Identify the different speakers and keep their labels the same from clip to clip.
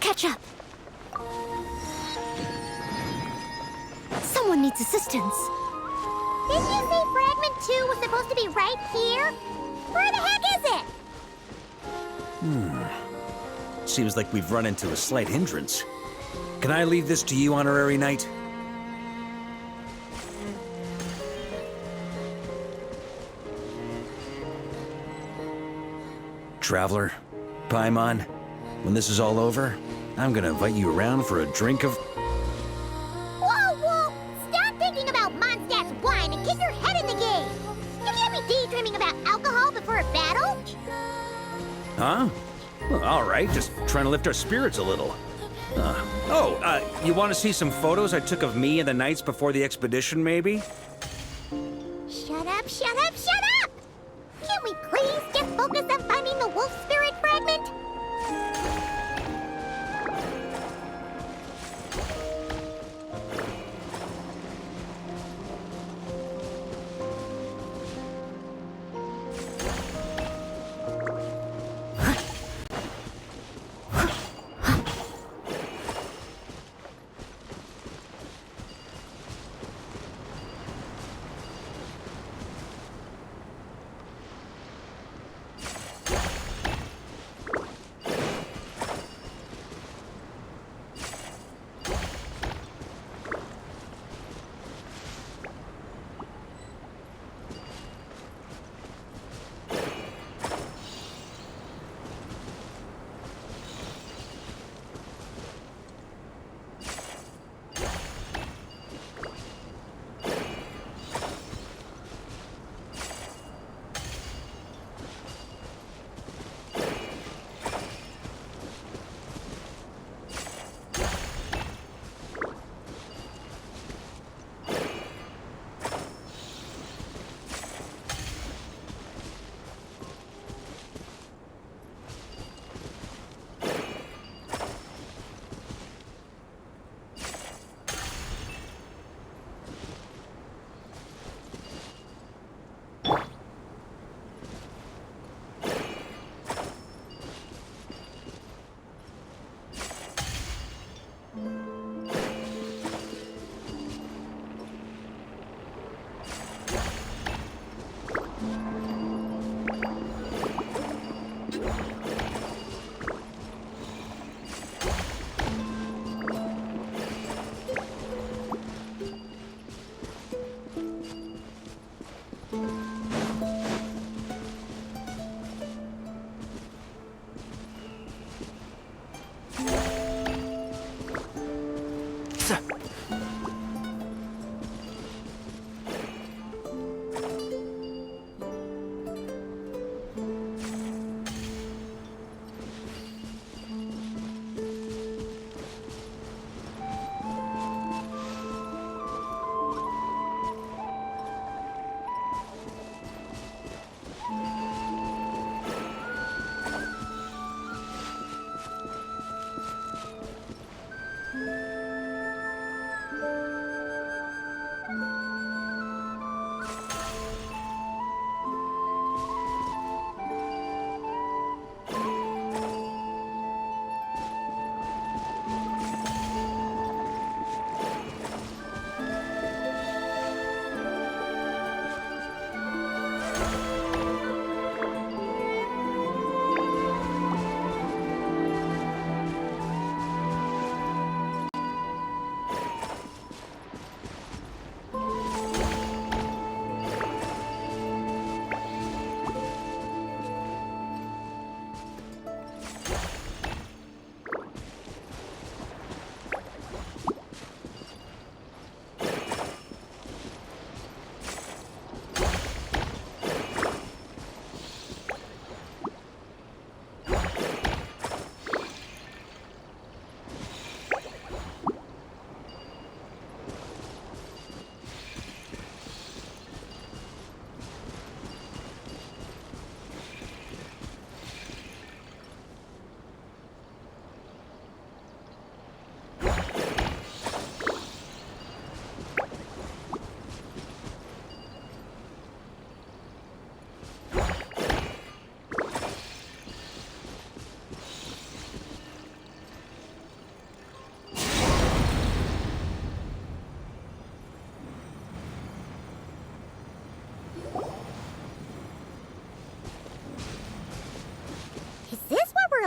Speaker 1: Catch up. Someone needs assistance.
Speaker 2: Didn't you say Fragment 2 was supposed to be right here? Where the heck is it?
Speaker 3: Seems like we've run into a slight hindrance. Can I leave this to you, Honorary Knight? Traveler, Paimon, when this is all over, I'm gonna invite you around for a drink of...
Speaker 2: Whoa! Stop thinking about Mondstadt's wine and get your head in the game! You can't be daydreaming about alcohol before a battle!
Speaker 3: Huh? Well, all right, just trying to lift our spirits a little. You want to see some photos I took of me and the knights before the expedition, maybe?
Speaker 2: Shut up! Can't we please get focused on finding the wolf spirit fragment?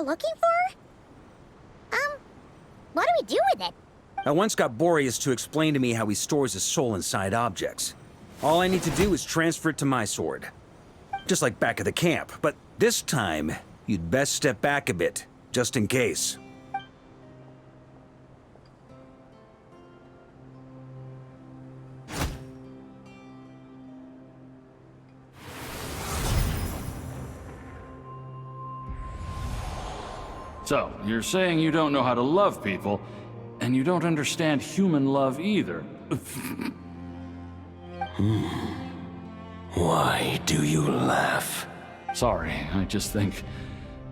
Speaker 2: we're looking for? What do we do with it?
Speaker 3: I once got Boreas to explain to me how he stores his soul inside objects. All I need to do is transfer it to my sword. Just like back at the camp, but this time, you'd best step back a bit, just in case.
Speaker 4: So, you're saying you don't know how to love people, and you don't understand human love either.
Speaker 5: Why do you laugh?
Speaker 4: Sorry, I just think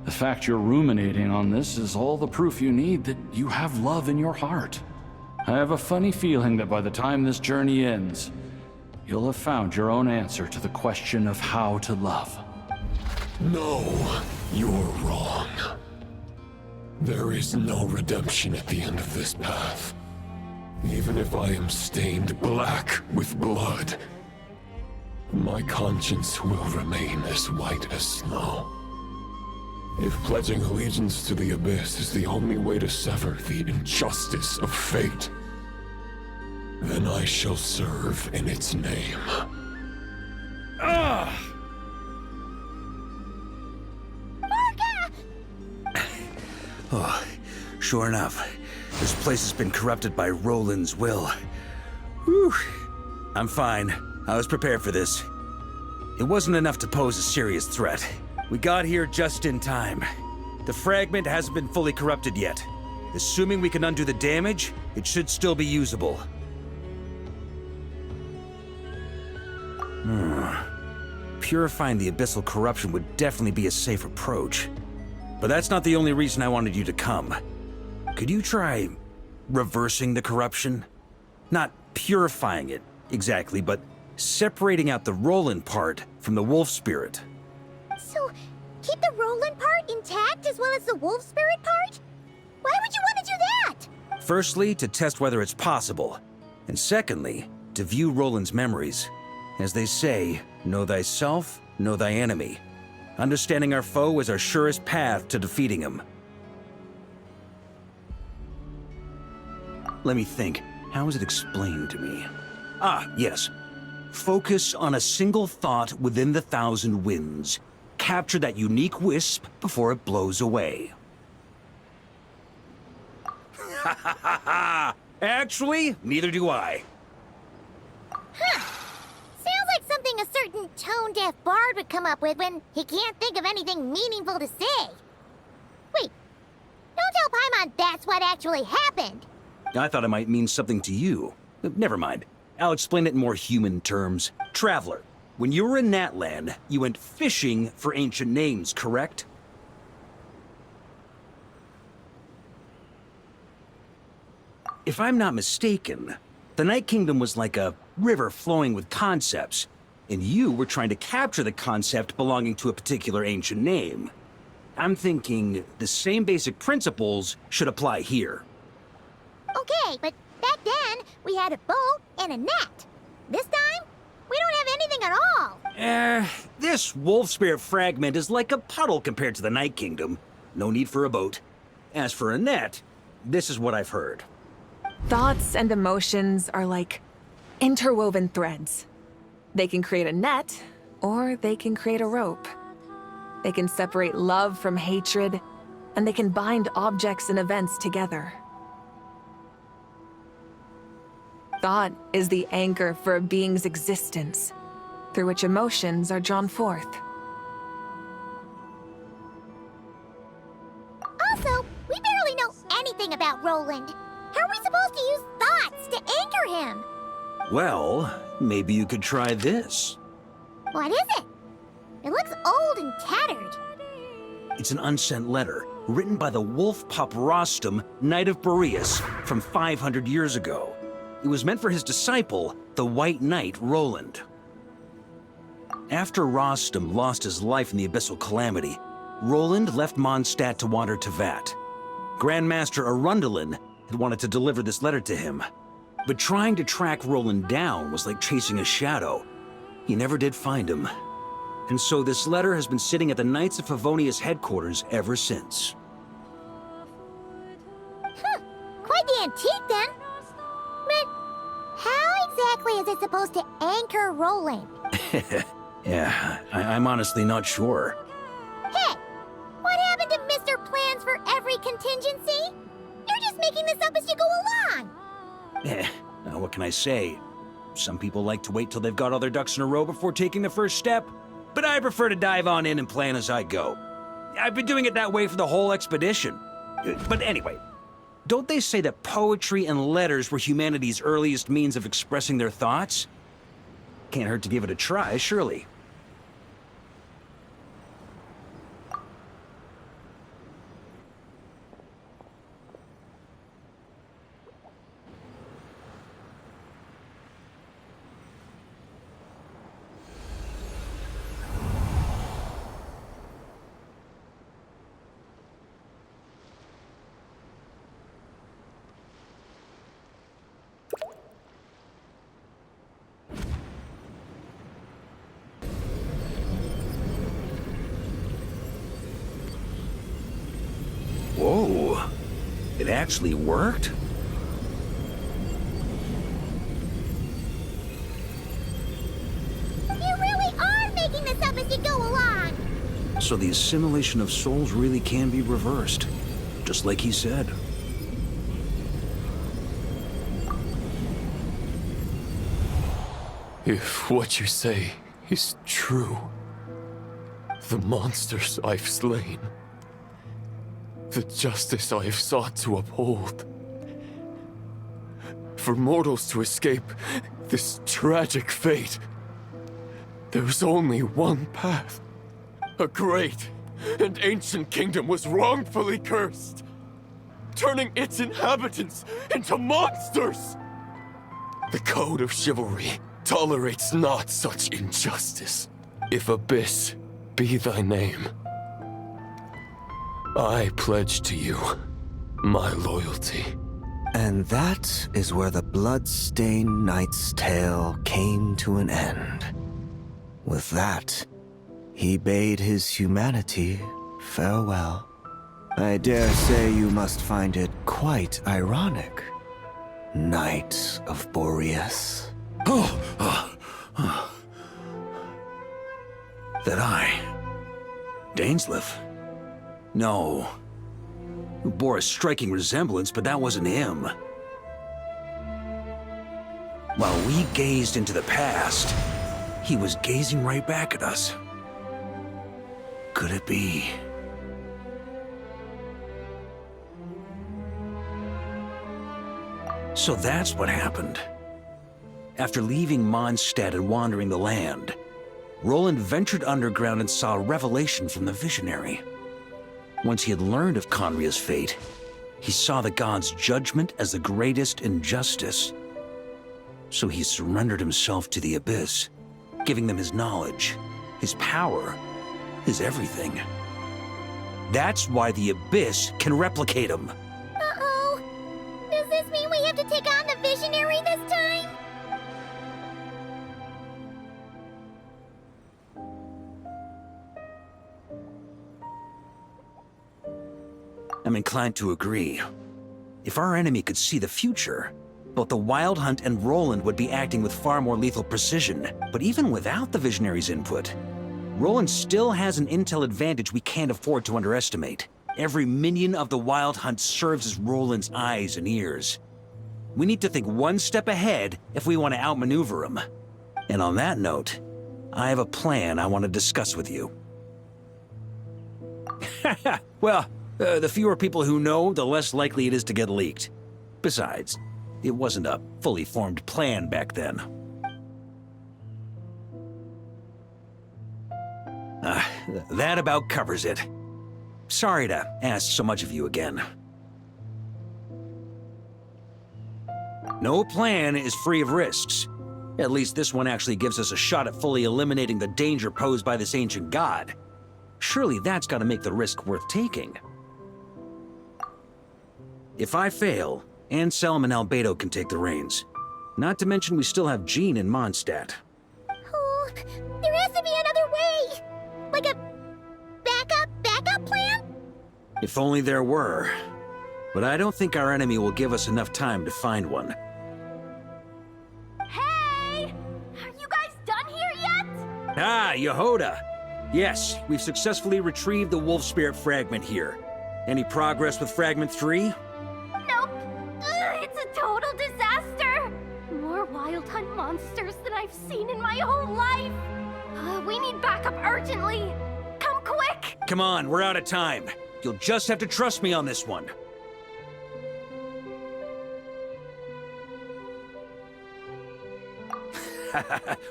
Speaker 4: the fact you're ruminating on this is all the proof you need that you have love in your heart. I have a funny feeling that by the time this journey ends, you'll have found your own answer to the question of how to love.
Speaker 5: No, you're wrong. There is no redemption at the end of this path. Even if I am stained black with blood, my conscience will remain as white as snow. If pledging allegiance to the Abyss is the only way to sever the injustice of fate, then I shall serve in its name.
Speaker 3: Oh, sure enough, this place has been corrupted by Roland's will. Whew. I'm fine. I was prepared for this. It wasn't enough to pose a serious threat. We got here just in time. The fragment hasn't been fully corrupted yet. Assuming we can undo the damage, it should still be usable. Purifying the abyssal corruption would definitely be a safe approach. But that's not the only reason I wanted you to come. Could you try reversing the corruption? Not purifying it, exactly, but separating out the Roland part from the wolf spirit.
Speaker 2: So, keep the Roland part intact as well as the wolf spirit part? Why would you want to do that?
Speaker 3: Firstly, to test whether it's possible. And secondly, to view Roland's memories. As they say, know thyself, know thy enemy. Understanding our foe is our surest path to defeating him. Let me think. How is it explained to me? Ah, yes. Focus on a single thought within the 1,000 winds. Capture that unique wisp before it blows away. Ha ha ha ha! Actually, neither do I.
Speaker 2: Sounds like something a certain tone-deaf bard would come up with when he can't think of anything meaningful to say. Wait, don't tell Paimon that's what actually happened.
Speaker 3: I thought it might mean something to you. Never mind. I'll explain it in more human terms. Traveler, when you were in Natland, you went fishing for ancient names, correct? If I'm not mistaken, the Night Kingdom was like a river flowing with concepts, and you were trying to capture the concept belonging to a particular ancient name. I'm thinking the same basic principles should apply here.
Speaker 2: Okay, but back then, we had a boat and a net. This time, we don't have anything at all.
Speaker 3: This wolf spirit fragment is like a puddle compared to the Night Kingdom. No need for a boat. As for a net, this is what I've heard.
Speaker 6: Thoughts and emotions are like interwoven threads. They can create a net, or they can create a rope. They can separate love from hatred, and they can bind objects and events together. Thought is the anchor for a being's existence, through which emotions are drawn forth.
Speaker 2: Also, we barely know anything about Roland. How are we supposed to use thoughts to anchor him?
Speaker 3: Well, maybe you could try this.
Speaker 2: What is it? It looks old and tattered.
Speaker 3: It's an unsent letter, written by the wolf pup Rostam, Knight of Boreas, from 500 years ago. It was meant for his disciple, the White Knight Roland. After Rostam lost his life in the Abyssal Calamity, Roland left Mondstadt to wander to Vat. Grandmaster Arundelen had wanted to deliver this letter to him, but trying to track Roland down was like chasing a shadow. He never did find him. And so this letter has been sitting at the Knights of Favonia's headquarters ever since.
Speaker 2: antique then. But how exactly is it supposed to anchor Roland?
Speaker 3: Yeah, I'm honestly not sure.
Speaker 2: Hey, what happened to Mr. Plans for every contingency? You're just making this up as you go along.
Speaker 3: Now what can I say? Some people like to wait till they've got all their ducks in a row before taking the first step, but I prefer to dive on in and plan as I go. I've been doing it that way for the whole expedition. But anyway, don't they say that poetry and letters were humanity's earliest means of expressing their thoughts? Can't hurt to give it a try, surely. Whoa, it actually worked?
Speaker 2: You really are making this up as you go along.
Speaker 3: So the assimilation of souls really can be reversed, just like he said.
Speaker 5: If what you say is true, the monsters I've slain, the justice I have sought to uphold, for mortals to escape this tragic fate, there's only one path. A great and ancient kingdom was wrongfully cursed, turning its inhabitants into monsters. The code of chivalry tolerates not such injustice. If Abyss be thy name, I pledge to you my loyalty.
Speaker 7: And that is where the blood-stained knight's tale came to an end. With that, he bade his humanity farewell. I dare say you must find it quite ironic, Knight of Boreas.
Speaker 3: That I, Dainsleif? No. It bore a striking resemblance, but that wasn't him. While we gazed into the past, he was gazing right back at us. Could it be? So that's what happened. After leaving Mondstadt and wandering the land, Roland ventured underground and saw a revelation from the visionary. Once he had learned of Conria's fate, he saw the gods' judgment as the greatest injustice. So he surrendered himself to the Abyss, giving them his knowledge, his power, his everything. That's why the Abyss can replicate him.
Speaker 2: Uh-oh. Does this mean we have to take on the Visionary this time?
Speaker 3: I'm inclined to agree. If our enemy could see the future, both the Wild Hunt and Roland would be acting with far more lethal precision. But even without the Visionary's input, Roland still has an intel advantage we can't afford to underestimate. Every minion of the Wild Hunt serves as Roland's eyes and ears. We need to think one step ahead if we want to outmaneuver him. And on that note, I have a plan I want to discuss with you. Well, the fewer people who know, the less likely it is to get leaked. Besides, it wasn't a fully formed plan back then. That about covers it. Sorry to ask so much of you again. No plan is free of risks. At least this one actually gives us a shot at fully eliminating the danger posed by this ancient god. Surely that's got to make the risk worth taking. If I fail, Anselm and Albedo can take the reins. Not to mention we still have Jean in Mondstadt.
Speaker 2: Oh, there has to be another way! Like a backup plan?
Speaker 3: If only there were. but I don't think our enemy will give us enough time to find one.
Speaker 2: Hey! Are you guys done here yet?
Speaker 3: Ah, Yehoda! Yes, we've successfully retrieved the Wolf Spirit fragment here. Any progress with Fragment 3?
Speaker 2: Nope. It's a total disaster. More Wild Hunt monsters than I've seen in my whole life. We need backup urgently. Come quick!
Speaker 3: Come on, we're out of time. You'll just have to trust me on this one.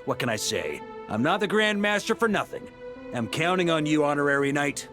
Speaker 3: What can I say? I'm not the Grand Master for nothing. I'm counting on you, Honorary Knight.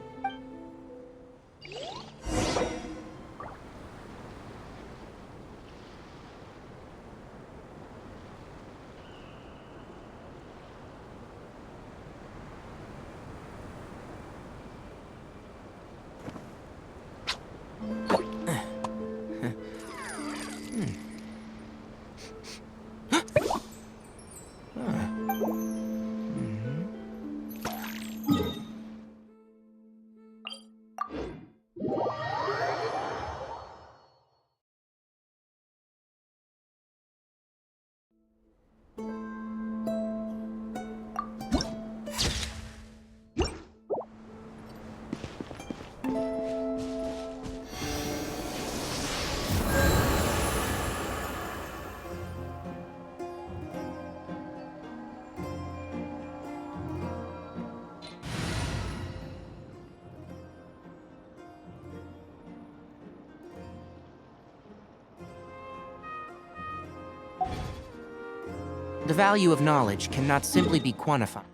Speaker 8: The value of knowledge cannot simply be quantified.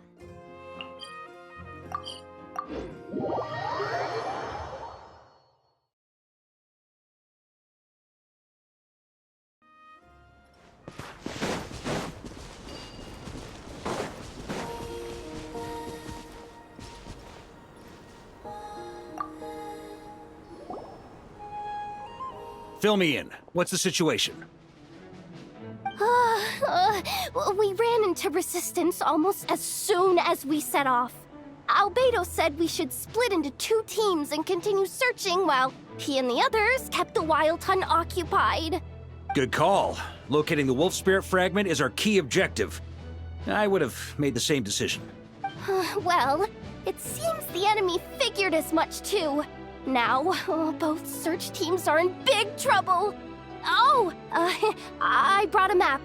Speaker 3: Fill me in. What's the situation?
Speaker 2: We ran into resistance almost as soon as we set off. Albedo said we should split into 2 teams and continue searching while he and the others kept the Wild Hunt occupied.
Speaker 3: Good call. Locating the Wolf Spirit fragment is our key objective. I would have made the same decision.
Speaker 2: Well, it seems the enemy figured as much too. Now, both search teams are in big trouble. Oh, I brought a map.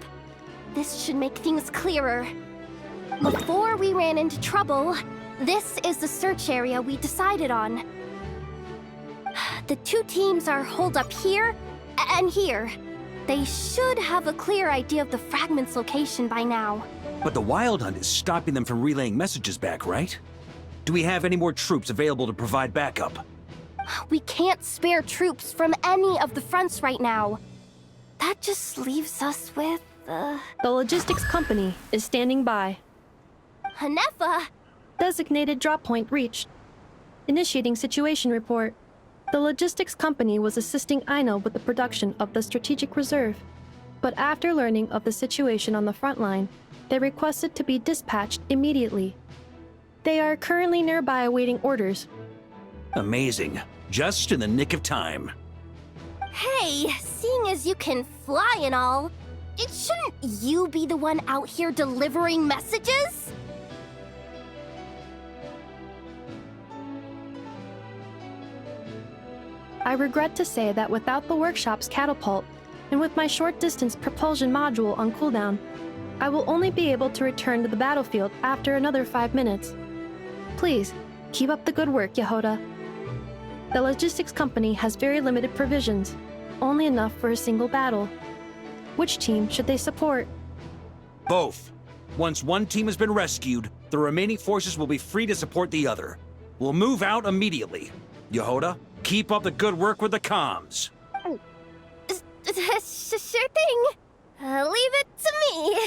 Speaker 2: This should make things clearer. Before we ran into trouble, this is the search area we decided on. The 2 teams are holed up here and here. They should have a clear idea of the fragment's location by now.
Speaker 3: But the Wild Hunt is stopping them from relaying messages back, right? Do we have any more troops available to provide backup?
Speaker 2: We can't spare troops from any of the fronts right now. That just leaves us with,
Speaker 9: The logistics company is standing by.
Speaker 2: Hanefa!
Speaker 9: Designated drop point reached. Initiating situation report. The logistics company was assisting Aino with the production of the strategic reserve. But after learning of the situation on the front line, they requested to be dispatched immediately. They are currently nearby awaiting orders.
Speaker 3: Amazing. Just in the nick of time.
Speaker 2: Hey, seeing as you can fly and all, shouldn't you be the one out here delivering messages?
Speaker 9: I regret to say that without the workshop's catapult, and with my short-distance propulsion module on cooldown, I will only be able to return to the battlefield after another 5 minutes. Please, keep up the good work, Yehoda. The logistics company has very limited provisions, only enough for a single battle. Which team should they support?
Speaker 3: Both. Once one team has been rescued, the remaining forces will be free to support the other. We'll move out immediately. Yehoda, keep up the good work with the comms.
Speaker 2: Sure thing. Leave it to me.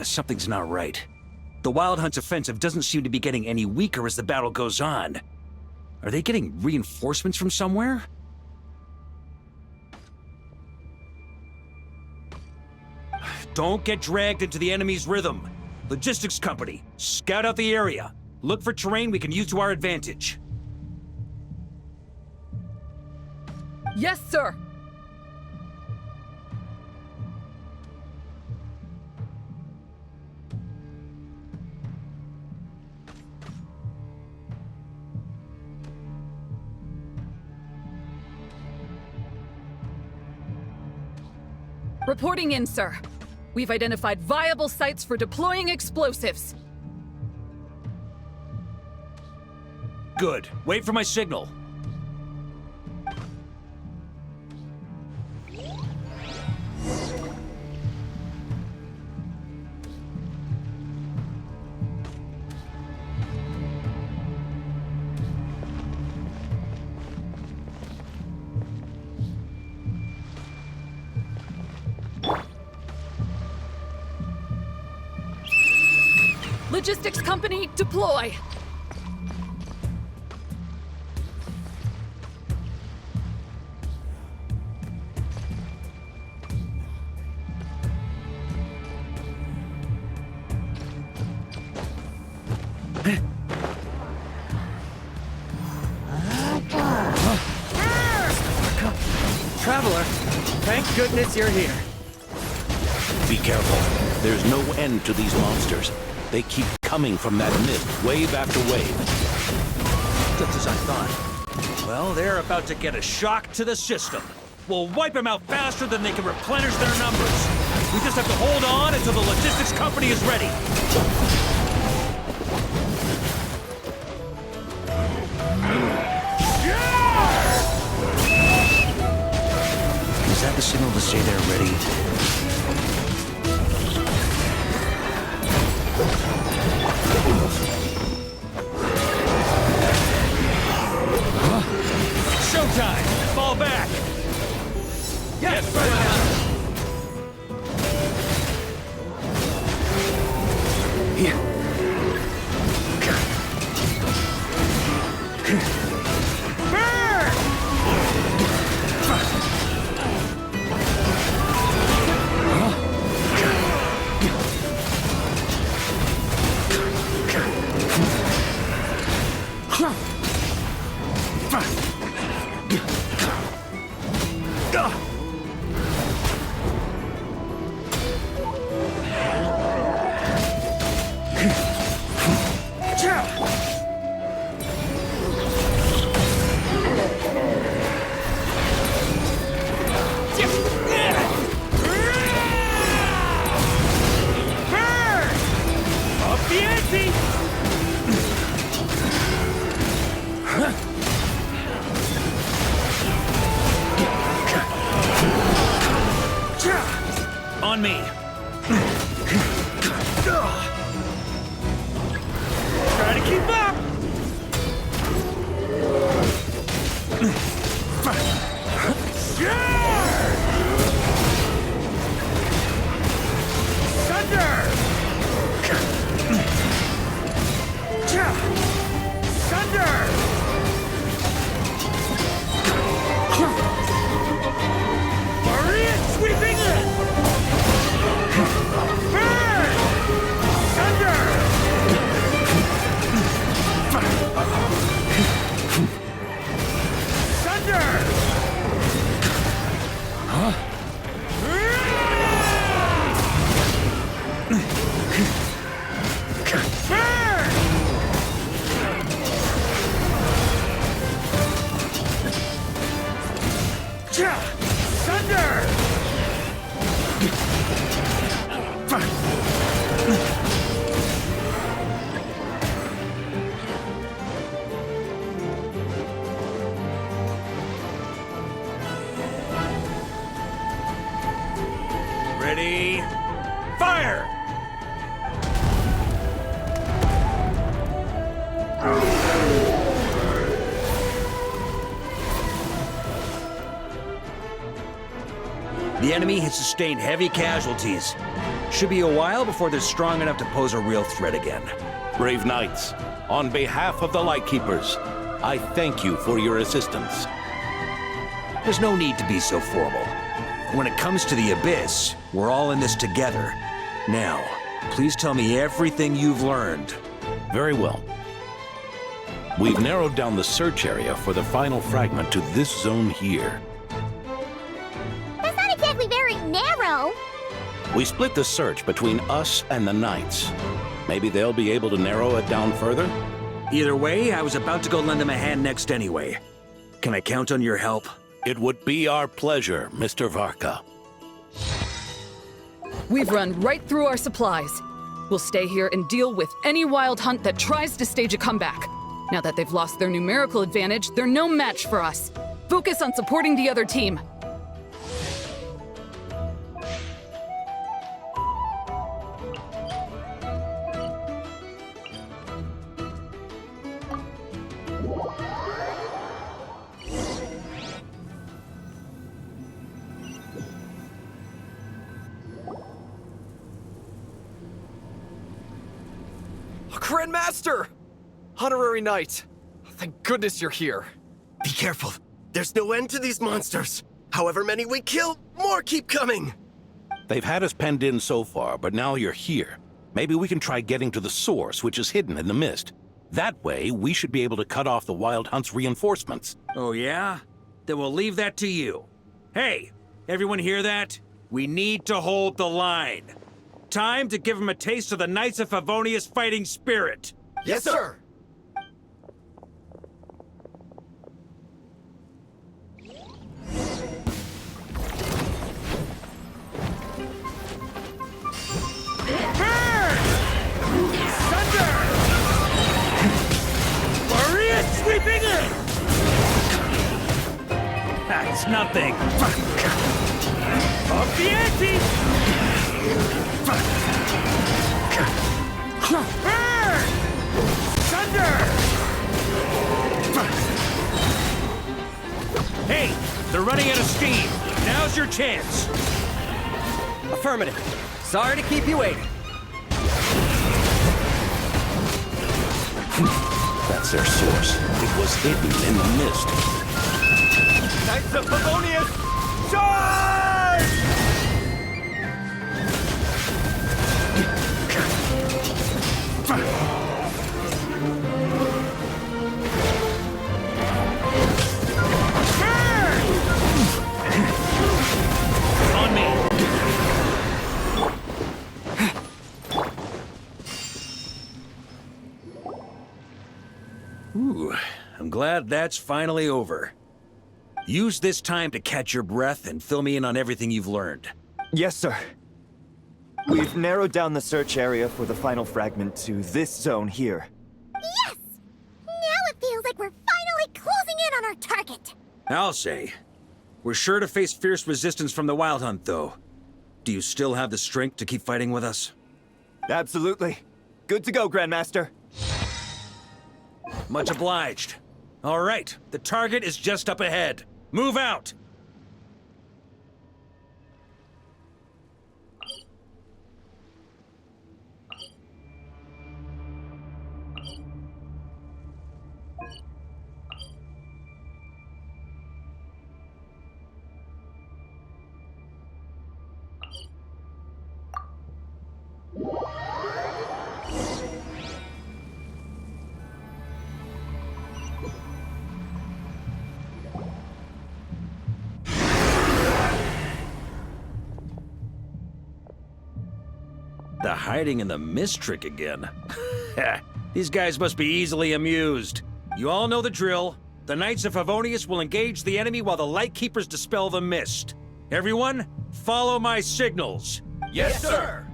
Speaker 3: Something's not right. The Wild Hunt's offensive doesn't seem to be getting any weaker as the battle goes on. Are they getting reinforcements from somewhere? Don't get dragged into the enemy's rhythm. Logistics company, scout out the area. Look for terrain we can use to our advantage.
Speaker 6: Yes, sir.
Speaker 10: Reporting in, sir. We've identified viable sites for deploying explosives.
Speaker 3: Good. Wait for my signal.
Speaker 10: Logistics company, deploy!
Speaker 11: Traveler, thank goodness you're here.
Speaker 12: Be careful. There's no end to these monsters. They keep coming from that mist, wave after wave.
Speaker 3: Just as I thought. Well, they're about to get a shock to the system. We'll wipe them out faster than they can replenish their numbers. We just have to hold on until the logistics company is ready. Is that the signal to say they're ready? Showtime! Fall back! Yes, Varka! Here. On me. Try to keep up. Thunder! Thunder! Maria sweeping in! Burn! Thunder! Thunder! Huh? Burn! Thunder! Ready? Fire! The enemy has sustained heavy casualties. Should be a while before they're strong enough to pose a real threat again.
Speaker 12: Brave knights, on behalf of the Lightkeepers, I thank you for your assistance.
Speaker 3: There's no need to be so formal. When it comes to the Abyss, we're all in this together. Now, please tell me everything you've learned.
Speaker 12: Very well. We've narrowed down the search area for the final fragment to this zone here.
Speaker 2: That's not exactly very narrow.
Speaker 12: We split the search between us and the Knights. Maybe they'll be able to narrow it down further?
Speaker 3: Either way, I was about to go lend them a hand next anyway. Can I count on your help?
Speaker 12: It would be our pleasure, Mr. Varka.
Speaker 10: We've run right through our supplies. We'll stay here and deal with any wild hunt that tries to stage a comeback. Now that they've lost their numerical advantage, they're no match for us. Focus on supporting the other team.
Speaker 11: Grandmaster! Honorary Knight! Thank goodness you're here.
Speaker 13: Be careful. There's no end to these monsters. However many we kill, more keep coming.
Speaker 12: They've had us penned in so far, but now you're here. Maybe we can try getting to the source, which is hidden in the mist. That way, we should be able to cut off the Wild Hunt's reinforcements.
Speaker 3: Oh yeah? Then we'll leave that to you. Hey, everyone hear that? We need to hold the line. Time to give them a taste of the Knights of Favonius' fighting spirit.
Speaker 13: Yes, sir!
Speaker 3: Sweeping in! That's nothing. Up the ante! Thunder! Hey, they're running out of steam. Now's your chance.
Speaker 11: Affirmative. Sorry to keep you waiting.
Speaker 12: That's their source. It was hidden in the mist.
Speaker 11: Knights of Favonius, charge!
Speaker 3: On me. Ooh, I'm glad that's finally over. Use this time to catch your breath and fill me in on everything you've learned.
Speaker 14: Yes, sir. We've narrowed down the search area for the final fragment to this zone here.
Speaker 2: Yes! Now it feels like we're finally closing in on our target.
Speaker 3: I'll say. We're sure to face fierce resistance from the Wild Hunt, though. Do you still have the strength to keep fighting with us?
Speaker 14: Absolutely. Good to go, Grandmaster.
Speaker 3: Much obliged. All right, the target is just up ahead. Move out! The hiding in the mist trick again. These guys must be easily amused. You all know the drill. The Knights of Favonius will engage the enemy while the Lightkeepers dispel the mist. Everyone, follow my signals.
Speaker 11: Yes, sir!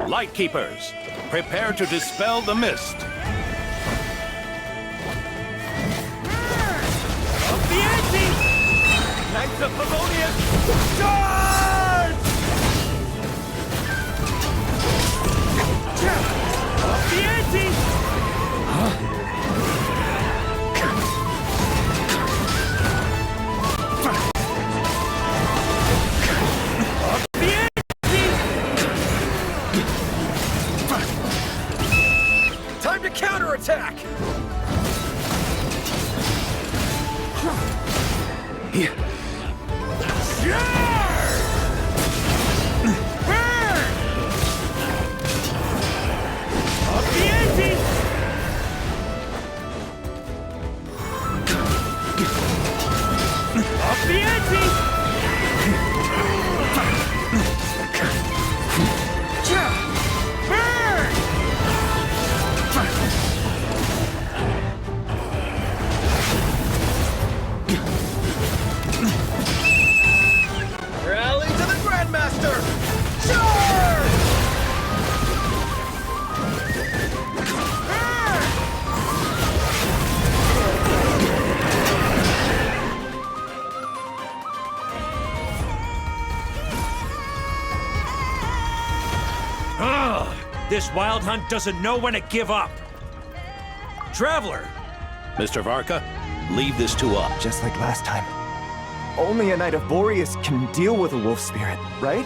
Speaker 12: Lightkeepers, prepare to dispel the mist.
Speaker 11: The ante! Knights of Favonius, charge! Off the ante!
Speaker 13: attack! Up the ante! Up the ante! Burn! Rally to the Grandmaster! Charge!
Speaker 3: Ugh! This wild hunt doesn't know when to give up. Traveler!
Speaker 12: Mr. Varka, leave this to us.
Speaker 14: Just like last time. Only a Knight of Boreas can deal with a wolf spirit, right?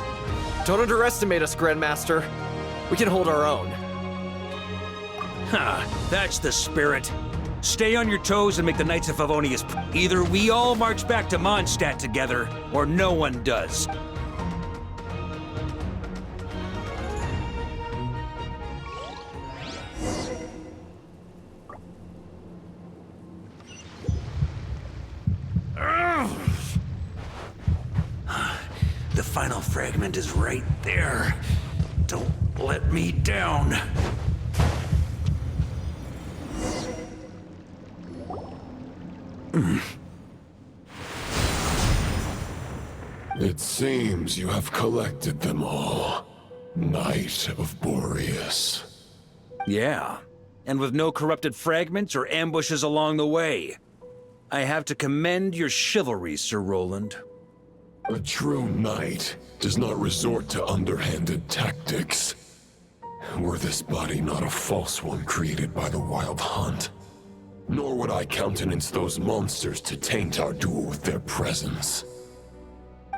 Speaker 13: Don't underestimate us, Grandmaster. We can hold our own.
Speaker 3: Ha! That's the spirit. Stay on your toes and make the Knights of Favonius. Either we all march back to Mondstadt together, or no one does. The final fragment is right there. Don't let me down.
Speaker 5: It seems you have collected them all, Knight of Boreas.
Speaker 3: Yeah, and with no corrupted fragments or ambushes along the way. I have to commend your chivalry, Sir Roland.
Speaker 5: A true knight does not resort to underhanded tactics. Were this body not a false one created by the Wild Hunt, nor would I countenance those monsters to taint our duel with their presence.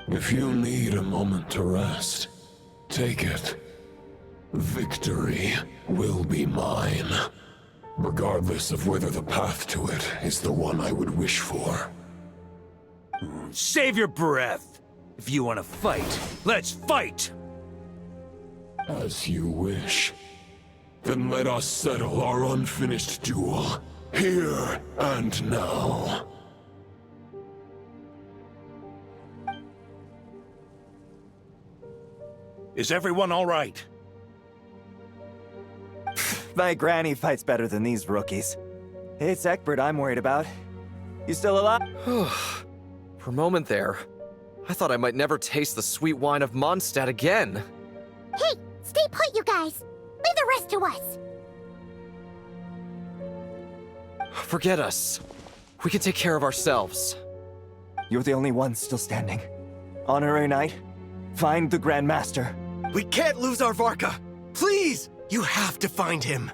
Speaker 5: If you need a moment to rest, take it. Victory will be mine, regardless of whether the path to it is the one I would wish for.
Speaker 3: Save your breath! If you want to fight, let's fight!
Speaker 5: As you wish. Then let us settle our unfinished duel, here and now.
Speaker 12: Is everyone all right?
Speaker 14: My granny fights better than these rookies. It's Egbert I'm worried about. You still alive?
Speaker 13: For a moment there, I thought I might never taste the sweet wine of Mondstadt again.
Speaker 2: Hey, stay put, you guys. Leave the rest to us.
Speaker 13: Forget us. We can take care of ourselves.
Speaker 14: You're the only one still standing. Honorary Knight, find the Grand Master.
Speaker 13: We can't lose our Varka! Please!
Speaker 11: You have to find him.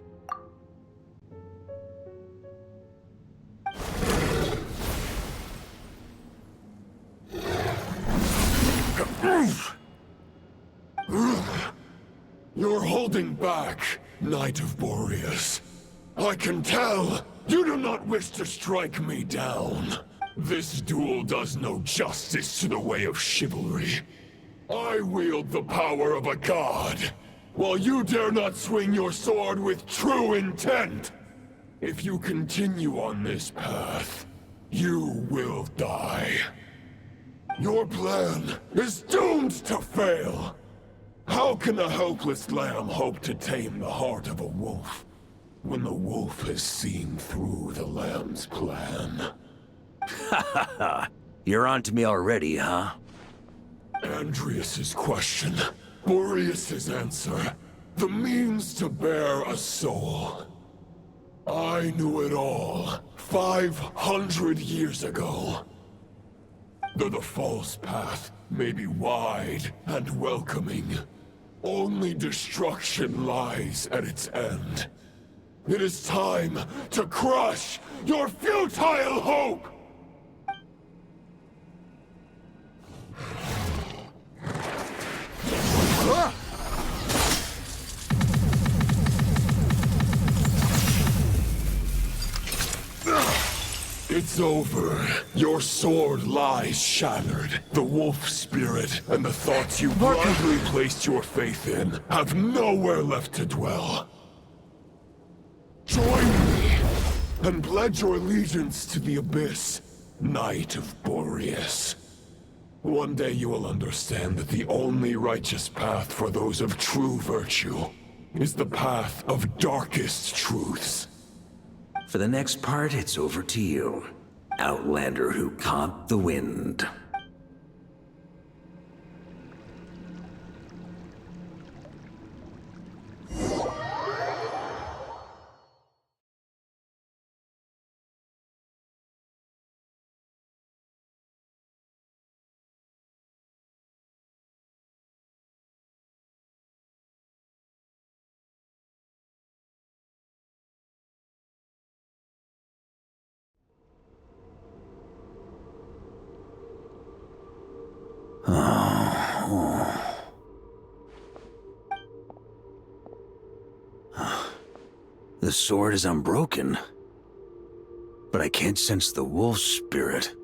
Speaker 5: You're holding back, Knight of Boreas. I can tell you do not wish to strike me down. This duel does no justice to the way of chivalry. I wield the power of a god, while you dare not swing your sword with true intent. If you continue on this path, you will die. Your plan is doomed to fail. How can a helpless lamb hope to tame the heart of a wolf, when the wolf has seen through the lamb's plan?
Speaker 3: Ha ha ha! You're on to me already, huh?
Speaker 5: Andrias's question, Boreas's answer, the means to bear a soul. I knew it all 500 years ago. Though the false path may be wide and welcoming, only destruction lies at its end. It is time to crush your futile hope! It's over. Your sword lies shattered. The wolf spirit and the thoughts you blindly placed your faith in have nowhere left to dwell. Join me and pledge your allegiance to the Abyss, Knight of Boreas. One day you will understand that the only righteous path for those of true virtue is the path of darkest truths.
Speaker 3: For the next part, it's over to you, Outlander who caught the wind. The sword is unbroken, but I can't sense the wolf spirit.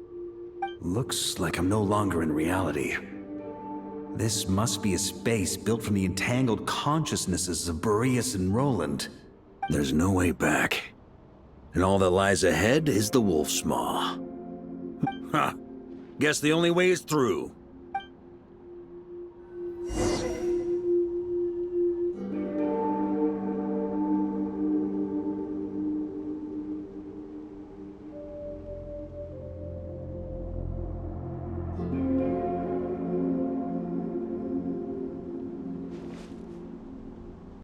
Speaker 3: Looks like I'm no longer in reality. This must be a space built from the entangled consciousnesses of Boreas and Roland. There's no way back. And all that lies ahead is the wolf's maw. Ha! Guess the only way is through.